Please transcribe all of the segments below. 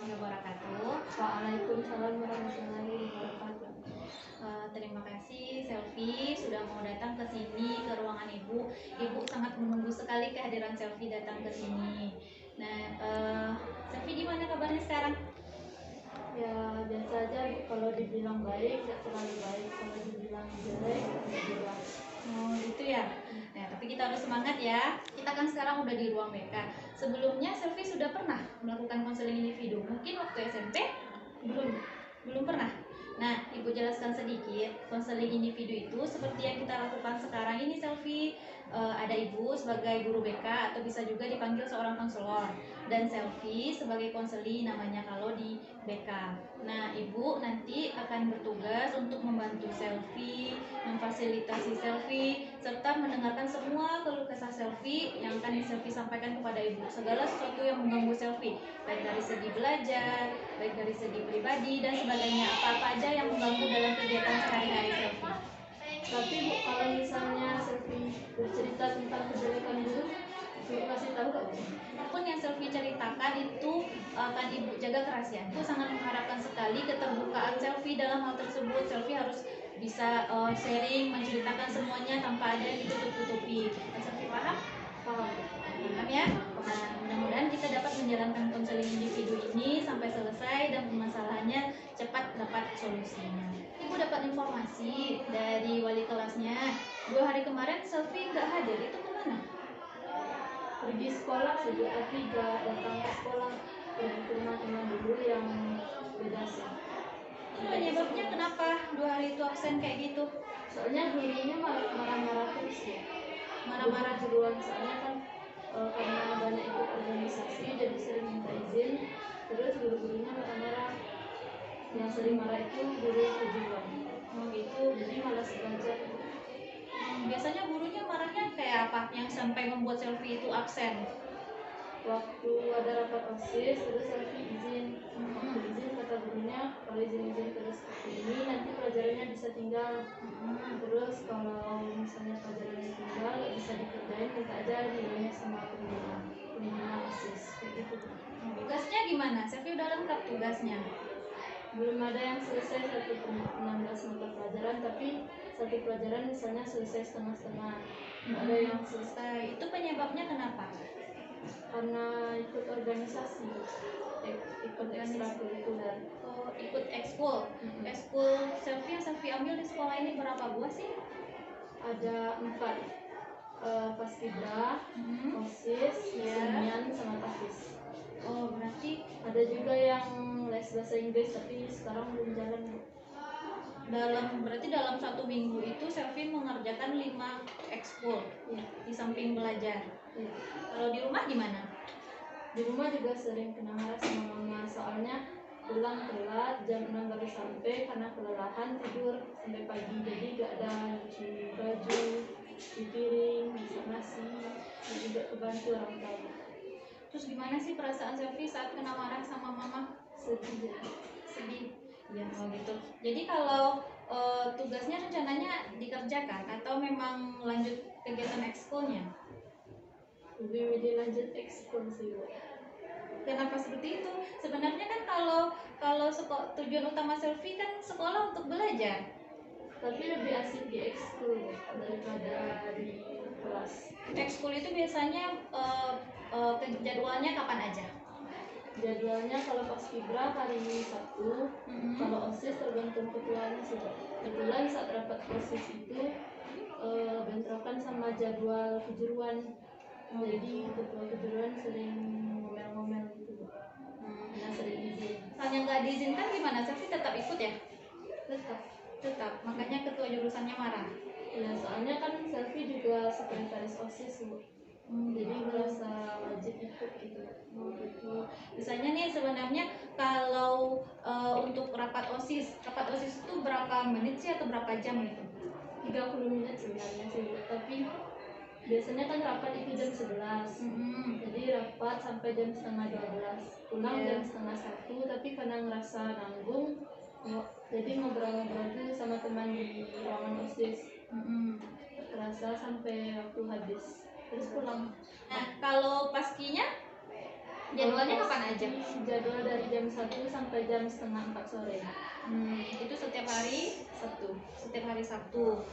warahmatullahi wabarakatuh. Waalaikumsalam warahmatullahi wabarakatuh. Terima kasih Selfie sudah mau datang ke sini ke ruangan Ibu. Ibu sangat menunggu sekali kehadiran Selfie datang ke sini. Nah, Selfie gimana kabarnya sekarang? Ya biasa aja, kalau dibilang baik nggak terlalu baik, kalau dibilang jelek juga. Oh gitu ya. Nah, tapi kita harus semangat ya. Kita kan sekarang udah di ruang BK. Sebelumnya Selfie sudah pernah melakukan konseling individu. Mungkin waktu SMP belum pernah. Nah, Ibu jelaskan sedikit. Konseling individu itu seperti yang kita lakukan sekarang ini, Selfie. Ada Ibu sebagai guru BK atau bisa juga dipanggil seorang konselor, dan Selfie sebagai konseli namanya kalau di BK. Nah, Ibu nanti akan bertugas untuk membantu Selfie, memfasilitasi Selfie, serta mendengarkan semua keluh kesah Selfie yang akan Selfie sampaikan kepada Ibu. Segala sesuatu yang mengganggu Selfie, baik dari segi belajar, baik dari segi pribadi dan sebagainya, apa-apa aja yang mengganggu dalam kegiatan sehari-hari Selfie. Tapi Bu, kalau misalnya Selfie bercerita tentang kejelekan guru, Ibu kasih tahu nggak Bu? Apapun yang Selfie ceritakan itu akan Ibu jaga kerahasiaan. Aku sangat mengharapkan sekali keterbukaan Selfie dalam hal tersebut. Selfie harus bisa sharing, menceritakan semuanya tanpa ada yang ditutup-tutupi. Selfie paham? Paham. Paham ya? Nah, mudah-mudahan kita dapat menjalankan konseling individu ini sampai selesai dan permasalahannya cepat dapat solusinya. Ibu dapat informasi dari wali kelasnya, 2 hari kemarin Selfie nggak hadir, itu kemana? Pergi sekolah saja, tapi nggak datang ke sekolah, pergi ke rumah teman dulu yang beda sih. Penyebabnya kenapa 2 hari itu absen kayak gitu? Soalnya gurunya marah-marah terus ya. Marah-marah duluan, soalnya kan karena banyak ikut organisasi jadi sering minta izin, terus guru-gurunya marah-marah. Yang sering marah itu guru kejuruan. Oh gitu. Jadi malas belajar. Biasanya gurunya marahnya kayak apa yang sampai membuat Selfie itu absen? Waktu ada rapat OSIS terus Selfie izin. Waktu izin kata gurunya, kalau izin terus seperti ini nanti pelajarannya bisa tinggal. Terus kalau misalnya pelajarannya tinggal nggak bisa dikerjain, minta aja nilainya sama pembina OSIS begitu. Tugasnya gimana? Selfie udah lengkap tugasnya? Belum ada yang selesai 16 mata pelajaran, tapi satu pelajaran misalnya selesai setengah-setengah. Ada yang selesai. Itu penyebabnya kenapa? Karena ikut organisasi, ikut ekstrakurikuler. Oh, ikut ekskul. Ekskul Selfie yang Selfie ambil di sekolah ini berapa buah sih? Ada 4, Paskibra, OSIS, kesenian, sama Tafis. Oh, berarti ada juga yang les bahasa Inggris, tapi sekarang belum jalan. Berarti dalam 1 minggu itu Selfie mengerjakan 5 ekskul di samping belajar. Kalau di rumah gimana? Di rumah juga sering kena marah sama mama, soalnya pulang telat, jam 6 baru sampai karena kelelahan, tidur sampai pagi, jadi gak ada cuci baju, cuci piring, masak nasi, dan juga kebantu orang tua. Terus gimana sih perasaan Selfie saat kena marah sama mama? Sedih. Ya, kalau gitu. Jadi kalau tugasnya rencananya dikerjakan atau memang lanjut kegiatan ekskulnya? Lebih milih lanjut ekskul sih Bu. Kenapa seperti itu? Sebenarnya kan kalau tujuan utama Selfie kan sekolah untuk belajar. Tapi lebih asik di ekskul daripada di kelas. Ekskul itu biasanya jadwalnya kapan aja? Jadwalnya kalau Paskibra hari Sabtu, kalau OSIS tergantung ketuanya sih. Kebetulan saat rapat OSIS itu bentrokan sama jadwal kejuruan. Jadi ketua kejuruan sering ngomel-ngomel gitu. Nah, sering izin. Misalnya nggak diizinkan gimana? Selfie tetap ikut ya? Tetap. Makanya ketua jurusannya marah. Ya, soalnya kan Selfie juga sekretaris OSIS Bu. Jadi merasa wajib ikut gitu. Misalnya nih sebenarnya kalau untuk rapat OSIS itu berapa menit sih atau berapa jam itu? 30 menit sebenarnya sih, tapi biasanya kan rapat itu jam 11. Jadi rapat sampai jam setengah 12, pulang jam setengah 1, tapi karena ngerasa nanggung, jadi ngobrol-ngobrol dulu sama teman di ruangan OSIS. Terasa sampai waktu habis, terus pulang. Nah, kalau paskinya Jadwalnya kapan aja? Jadwal dari jam 1 sampai jam setengah 4 sore. Itu setiap hari Sabtu. setiap hari Sabtu.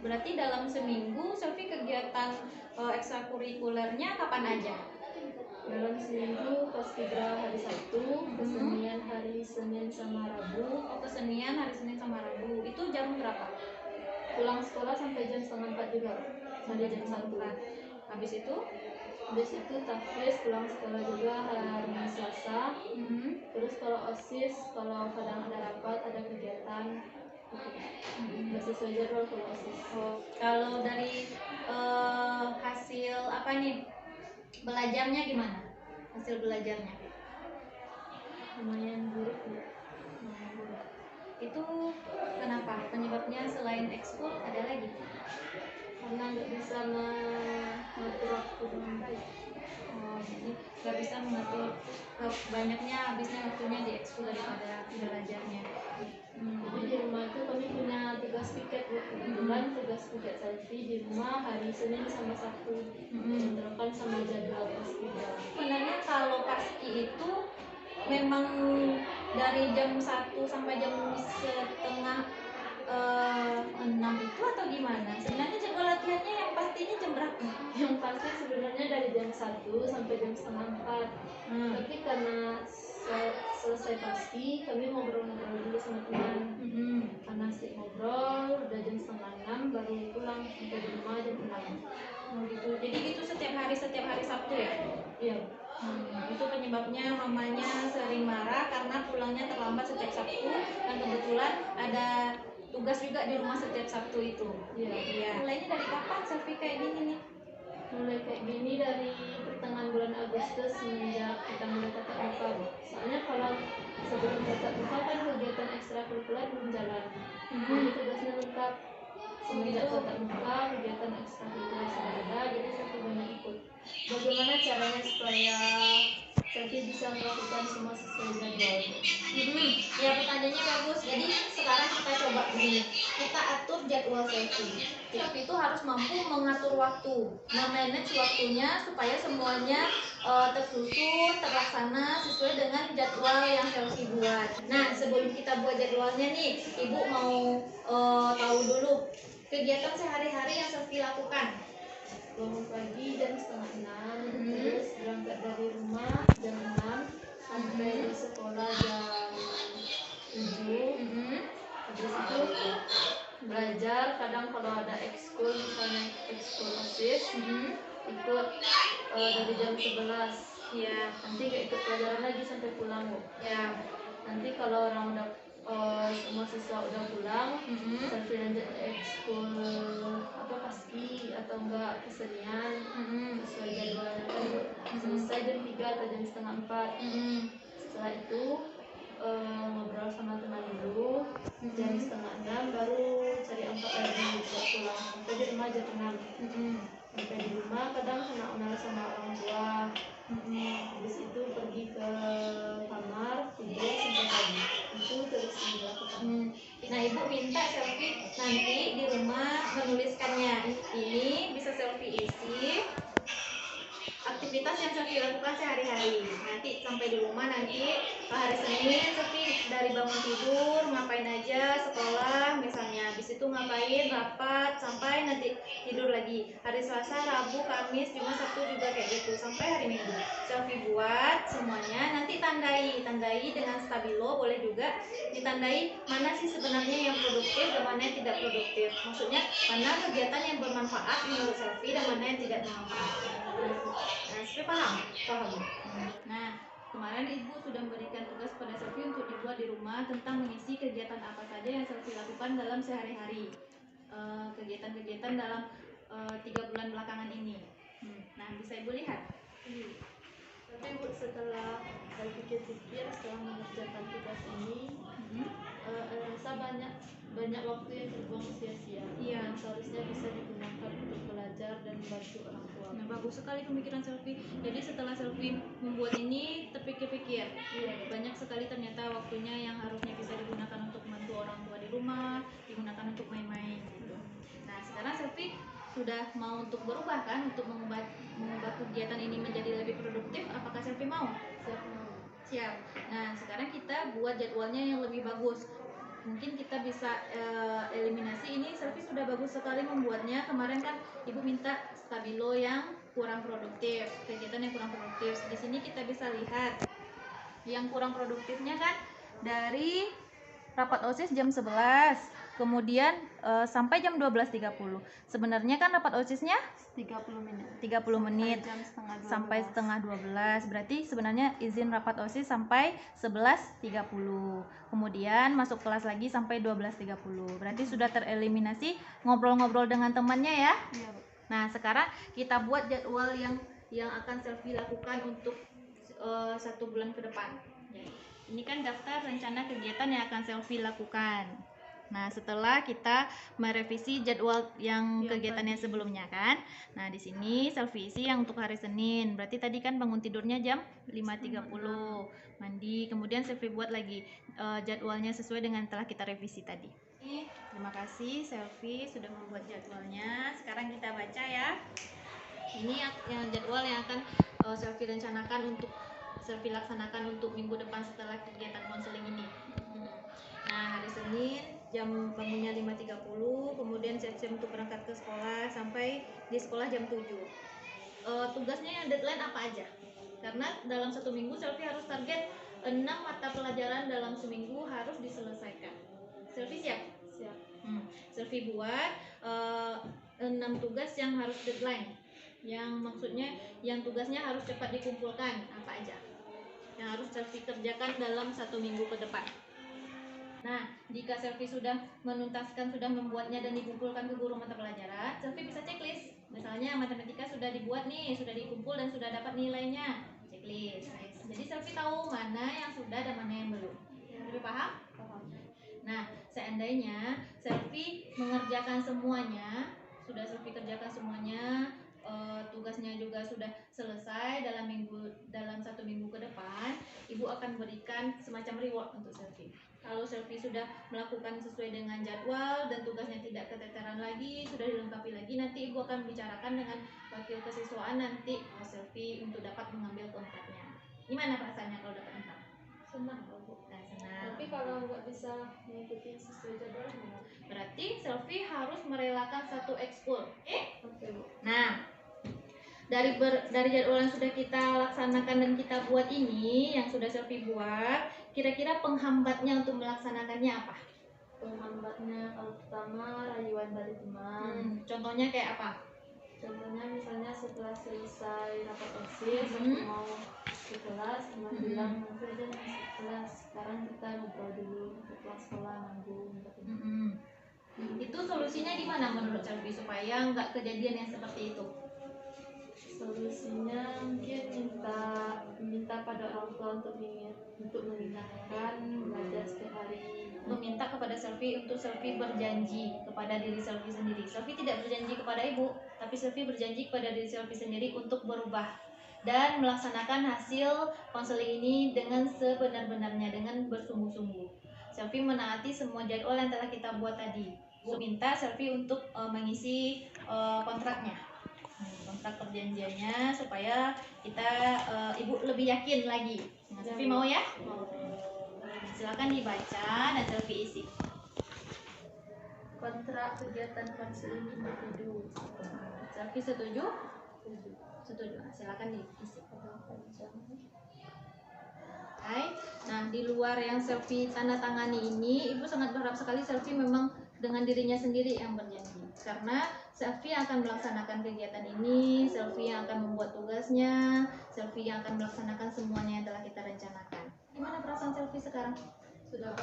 Berarti dalam seminggu Selfie kegiatan ekstrakurikulernya kapan aja? Dalam seminggu paskibra hari Sabtu, kesenian hari Senin sama Rabu, Kesenian hari Senin sama Rabu. Itu jam berapa? pulang sekolah sampai jam setengah 4 juga, sampai jam 1. Habis itu tahfiz, pulang sekolah juga hari Selasa. Terus kalau OSIS, kalau kadang ada rapat, ada kegiatan, nggak sesuai jadwal kalau OSIS. Kalau dari hasil apa nih, belajarnya gimana? Hasil belajarnya Lumayan buruk ya. Itu kenapa? Penyebabnya selain ekskul ada lagi? Karena nggak bisa mengatur waktu dengan baik. Jadi nggak bisa mengatur, banyaknya habisnya waktunya di ekskul daripada belajarnya. Jadi di rumah itu kami punya tugas piket bu. Kebetulan tugas piket Selfie di rumah hari Senin sama Sabtu, bentrokan sama jadwal paskibra. Sebenarnya kalau paski itu memang dari jam 1 sampai jam setengah 6 itu atau gimana? Sebenarnya jadwal latihannya yang pastinya jam berapa? Yang pasti sebenarnya dari jam 1 sampai jam setengah 4. Tapi karena selesai paski, kami ngobrol-ngobrol dulu sama teman. Karena asik ngobrol, udah jam setengah 6 baru pulang sampai di rumah jam 6. Gitu. Jadi gitu setiap hari Sabtu ya? Iya. Itu penyebabnya mamanya sering marah karena pulangnya terlambat setiap Sabtu, dan kebetulan ada tugas juga di rumah setiap Sabtu itu. Iya. Mulainya dari kapan Selfie kayak gini nih? Mulai kayak gini dari pertengahan bulan Agustus semenjak kita mulai tatap muka. Soalnya kalau sebelum tatap muka kan kegiatan ekstrakurikuler belum jalan. Jadi tugasnya lengkap. Semenjak tatap muka kegiatan ekstrakurikuler sudah ada, jadi saya banyak ikut. Bagaimana caranya supaya Selfie bisa melakukan semua sesuai jadwal? Ya, pertanyaannya bagus. Jadi sekarang kita coba begini, kita atur jadwal Selfie. Selfie itu harus mampu mengatur waktu, memanage waktunya supaya semuanya tersusun, terlaksana sesuai dengan jadwal yang Selfie buat. Nah, sebelum kita buat jadwalnya nih, Ibu mau tahu dulu kegiatan sehari-hari yang Selfie lakukan. Bangun pagi jam setengah 6, terus berangkat dari rumah jam 6, sampai di sekolah jam 7. Habis itu belajar, kadang kalau ada ekskul, misalnya ekskul OSIS, ikut dari jam 11. Ya. Nanti gak ikut pelajaran lagi sampai pulang bu. Ya. Nanti kalau orang udah semua siswa udah pulang, Selfie lanjut ekskul paski atau enggak kesenian, sesuai jadwalnya kan selesai jam 3 atau jam setengah 4. Setelah itu ngobrol sama teman dulu, jam setengah 6 baru cari angkot lagi buat pulang. Sampai di rumah jam 6. Sampai di rumah kadang kena onar sama orang tua. Habis itu pergi ke kamar tidur sampai pagi. Itu terus dilakukan. Nah, Ibu minta Selfie nanti di rumah menuliskannya. Ini bisa Selfie isi aktivitas yang Selfie lakukan sehari-hari. Nanti sampai di rumah nanti hari Senin Selfie dari bangun tidur ngapain aja, sekolah misalnya, habis itu ngapain, rapat, sampai nanti tidur lagi. Hari Selasa, Rabu, Kamis, Jumat, Sabtu juga kayak gitu sampai hari Minggu. Selfie buat semuanya, nanti tandai dengan stabilo, boleh juga ditandai mana sih sebenarnya yang produktif dan mana yang tidak produktif. Maksudnya mana kegiatan yang bermanfaat menurut Selfie dan mana yang tidak bermanfaat. Nah, Selfie paham? Nah, kemarin Ibu sudah memberikan tugas pada Selfie untuk dibuat di rumah tentang mengisi kegiatan apa saja yang Selfie lakukan dalam sehari-hari. Kegiatan-kegiatan dalam 3 bulan belakangan ini. Nah, bisa Ibu lihat. Tapi Bu, setelah saya pikir-pikir, setelah mengerjakan tugas ini, rasa banyak waktu yang terbuang sia-sia. Yang seharusnya bisa digunakan untuk belajar dan membantu orang tua. Nah, bagus sekali pemikiran Selfie. Jadi setelah Selfie membuat ini, terpikir-pikir, banyak sekali ternyata waktunya yang harusnya bisa digunakan untuk membantu orang tua di rumah, digunakan untuk main-main gitu. Nah, sekarang Selfie sudah mau untuk berubah kan, untuk mengubah kegiatan ini menjadi lebih produktif, apakah Selfie mau? Siap mau. Siap. Nah, sekarang kita buat jadwalnya yang lebih bagus. Mungkin kita bisa eliminasi. Ini Selfie sudah bagus sekali membuatnya. Kemarin kan Ibu minta stabilo yang kurang produktif, kegiatan yang kurang produktif. Di sini kita bisa lihat yang kurang produktifnya kan dari rapat OSIS jam 11, kemudian sampai jam 12.30. Sebenarnya kan rapat OSISnya 30 menit. 30 menit Jam setengah 12. sampai setengah 12. Berarti sebenarnya izin rapat OSIS sampai 11.30. Kemudian masuk kelas lagi sampai 12.30. Berarti sudah tereliminasi ngobrol-ngobrol dengan temannya ya. Iya, Bu. Nah, sekarang kita buat jadwal yang akan Selfie lakukan untuk 1 bulan ke depan. Ini kan daftar rencana kegiatan yang akan Selfie lakukan. Nah, setelah kita merevisi jadwal yang kegiatannya sebelumnya kan. Nah, di sini Selfie isi yang untuk hari Senin. Berarti tadi kan bangun tidurnya jam 5.30. Mandi, kemudian Selfie buat lagi jadwalnya sesuai dengan telah kita revisi tadi. Terima kasih Selfie sudah membuat jadwalnya. Sekarang kita baca ya. Ini yang jadwal yang akan Selfie rencanakan untuk Selfie laksanakan untuk minggu depan setelah kegiatan konseling ini. Nah, hari Senin jam bangunnya 5.30, kemudian siap-siap untuk berangkat ke sekolah sampai di sekolah jam 7. Tugasnya yang deadline apa aja? Karena dalam 1 minggu Selfie harus target 6 mata pelajaran dalam seminggu harus diselesaikan. Selfie siap? Siap. Selfie buat 6 tugas yang harus deadline. Yang maksudnya yang tugasnya harus cepat dikumpulkan, apa aja yang harus Selfie kerjakan dalam 1 minggu ke depan. Nah, jika Selfie sudah menuntaskan, sudah membuatnya dan dikumpulkan ke guru mata pelajaran, Selfie bisa checklist. Misalnya matematika sudah dibuat nih, sudah dikumpul dan sudah dapat nilainya, checklist. Jadi Selfie tahu mana yang sudah dan mana yang belum. Lebih paham? Paham. Nah, seandainya Selfie mengerjakan semuanya, sudah Selfie kerjakan semuanya, tugasnya juga sudah selesai dalam 1 minggu ke depan, Ibu akan berikan semacam reward untuk Selfie. Kalau Selfie sudah melakukan sesuai dengan jadwal dan tugasnya tidak keteteran lagi, sudah dilengkapi lagi, nanti Ibu akan bicarakan dengan wakil kesiswaan nanti Selfie untuk dapat mengambil keempatnya. Gimana perasaannya kalau dapat 4? Senang, Bu. Nah, senang. Tapi kalau nggak bisa mengikuti sesuai jadwal, gimana? Berarti Selfie harus merelakan 1 ekskul. Oke, Bu. Nah, dari jadwal yang sudah kita laksanakan dan kita buat ini, yang sudah Selfie buat, kira-kira penghambatnya untuk melaksanakannya apa? Penghambatnya kalau pertama rayuan dari teman. Contohnya kayak apa? Contohnya misalnya setelah selesai rapat OSIS, mau ke kelas, teman bilang nanti aja masuk kelas. Sekarang kita ngobrol dulu setelah sekolah nanggung. Itu solusinya gimana menurut Selfie supaya nggak kejadian yang seperti itu? Solusinya mungkin minta pada orang tua untuk mengingatkan belajar setiap hari. Meminta kepada Selfie untuk Selfie berjanji kepada diri Selfie sendiri. Selfie tidak berjanji kepada Ibu, tapi Selfie berjanji kepada diri Selfie sendiri untuk berubah dan melaksanakan hasil konseling ini dengan sebenar-benarnya, dengan bersungguh-sungguh. Selfie menaati semua jadwal yang telah kita buat tadi. Bu minta Selfie untuk mengisi kontraknya, kontrak perjanjiannya, supaya kita Ibu lebih yakin lagi. Nah, Selfie mau ya? Mau. Silakan dibaca dan Selfie isi. Kontrak kegiatan konseling individu. Selfie setuju? Setuju. Silakan diisi. Hai. Nah, di luar yang Selfie tanda tangani ini, Ibu sangat berharap sekali Selfie memang dengan dirinya sendiri yang berjanji. Karena Selfie akan melaksanakan kegiatan ini, Selfie yang akan membuat tugasnya, Selfie yang akan melaksanakan semuanya yang telah kita rencanakan. Gimana perasaan Selfie sekarang? Sudah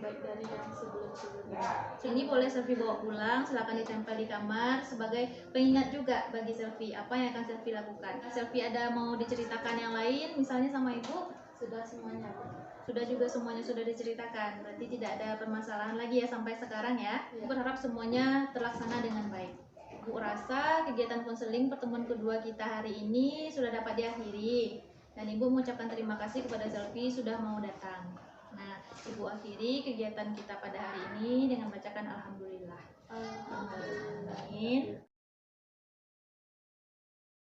baik dari yang sebelum-sebelumnya. Ini boleh Selfie bawa pulang, silakan ditempel di kamar sebagai pengingat juga bagi Selfie apa yang akan Selfie lakukan. Selfie ada mau diceritakan yang lain, misalnya sama Ibu? Sudah semuanya, Bu. Sudah juga semuanya sudah diceritakan, berarti tidak ada permasalahan lagi ya sampai sekarang ya. Ya. Berharap semuanya terlaksana dengan baik. Bu rasa kegiatan konseling pertemuan kedua kita hari ini sudah dapat diakhiri, dan Ibu mengucapkan terima kasih kepada Selfie sudah mau datang. Nah, Ibu akhiri kegiatan kita pada hari ini dengan bacakan Alhamdulillah. Alhamdulillah. Amin.